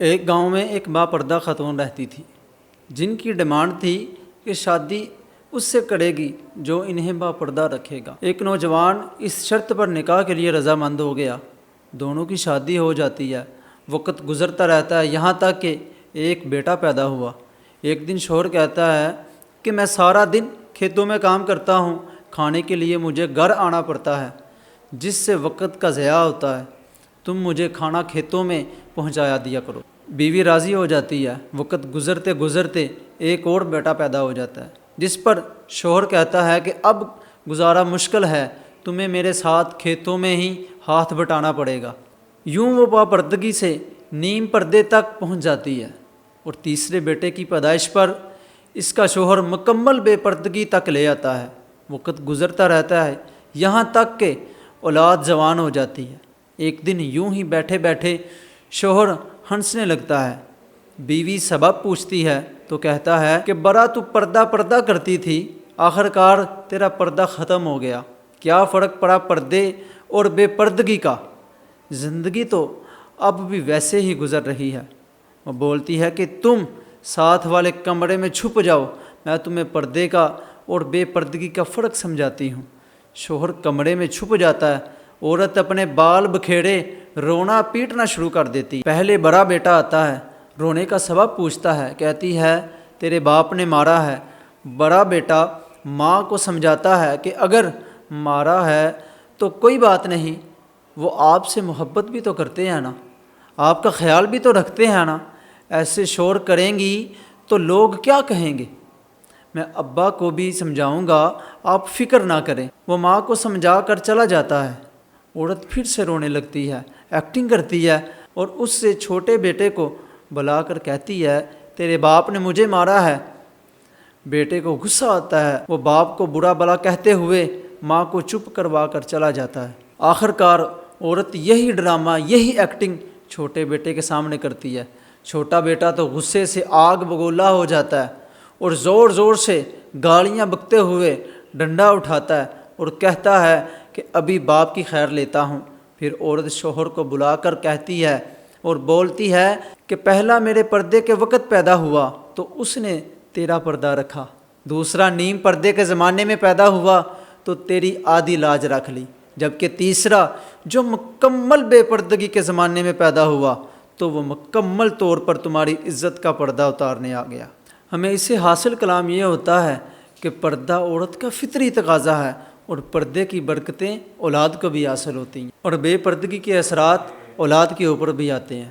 ایک گاؤں میں ایک باپردہ خاتون رہتی تھی جن کی ڈیمانڈ تھی کہ شادی اس سے کرے گی جو انہیں باپردہ رکھے گا۔ ایک نوجوان اس شرط پر نکاح کے لیے رضامند ہو گیا۔ دونوں کی شادی ہو جاتی ہے، وقت گزرتا رہتا ہے، یہاں تک کہ ایک بیٹا پیدا ہوا۔ ایک دن شوہر کہتا ہے کہ میں سارا دن کھیتوں میں کام کرتا ہوں، کھانے کے لیے مجھے گھر آنا پڑتا ہے جس سے وقت کا ضیاع ہوتا ہے، تم مجھے کھانا کھیتوں میں پہنچایا دیا کرو۔ بیوی راضی ہو جاتی ہے۔ وقت گزرتے گزرتے ایک اور بیٹا پیدا ہو جاتا ہے جس پر شوہر کہتا ہے کہ اب گزارا مشکل ہے، تمہیں میرے ساتھ کھیتوں میں ہی ہاتھ بٹانا پڑے گا۔ یوں وہ باپردگی سے نیم پردے تک پہنچ جاتی ہے، اور تیسرے بیٹے کی پیدائش پر اس کا شوہر مکمل بے پردگی تک لے آتا ہے۔ وقت گزرتا رہتا ہے، یہاں تک کہ اولاد جوان ہو جاتی ہے۔ ایک دن یوں ہی بیٹھے بیٹھے شوہر ہنسنے لگتا ہے۔ بیوی سبب پوچھتی ہے تو کہتا ہے کہ برا تو پردہ کرتی تھی، آخر کار تیرا پردہ ختم ہو گیا، کیا فرق پڑا پردے اور بے پردگی کا، زندگی تو اب بھی ویسے ہی گزر رہی ہے۔ وہ بولتی ہے کہ تم ساتھ والے کمرے میں چھپ جاؤ، میں تمہیں پردے کا اور بے پردگی کا فرق سمجھاتی ہوں۔ شوہر کمرے میں چھپ جاتا ہے، عورت اپنے بال بکھیڑے رونا پیٹنا شروع کر دیتی۔ پہلے بڑا بیٹا آتا ہے، رونے کا سبب پوچھتا ہے، کہتی ہے تیرے باپ نے مارا ہے۔ بڑا بیٹا ماں کو سمجھاتا ہے کہ اگر مارا ہے تو کوئی بات نہیں، وہ آپ سے محبت بھی تو کرتے ہیں نا، آپ کا خیال بھی تو رکھتے ہیں نا، ایسے شور کریں گی تو لوگ کیا کہیں گے؟ میں ابا کو بھی سمجھاؤں گا، آپ فکر نہ کریں۔ وہ ماں کو سمجھا کر چلا جاتا ہے۔ عورت پھر سے رونے لگتی ہے، ایکٹنگ کرتی ہے، اور اس سے چھوٹے بیٹے کو بلا کر کہتی ہے تیرے باپ نے مجھے مارا ہے۔ بیٹے کو غصہ آتا ہے، وہ باپ کو برا بلا کہتے ہوئے ماں کو چپ کروا کر چلا جاتا ہے۔ آخر کار عورت یہی ڈرامہ، یہی ایکٹنگ چھوٹے بیٹے کے سامنے کرتی ہے۔ چھوٹا بیٹا تو غصے سے آگ بگولا ہو جاتا ہے اور زور زور سے گالیاں بکتے ہوئے ڈنڈا اٹھاتا ہے اور کہتا ہے کہ ابھی باپ کی خیر لیتا ہوں۔ پھر عورت شوہر کو بلا کر کہتی ہے اور بولتی ہے کہ پہلا میرے پردے کے وقت پیدا ہوا تو اس نے تیرا پردہ رکھا، دوسرا نیم پردے کے زمانے میں پیدا ہوا تو تیری آدھی لاج رکھ لی، جبکہ تیسرا جو مکمل بے پردگی کے زمانے میں پیدا ہوا تو وہ مکمل طور پر تمہاری عزت کا پردہ اتارنے آ گیا۔ ہمیں اس سے حاصل کلام یہ ہوتا ہے کہ پردہ عورت کا فطری تقاضا ہے، اور پردے کی برکتیں اولاد کو بھی حاصل ہوتی ہیں، اور بے پردگی کے اثرات اولاد کے اوپر بھی آتے ہیں۔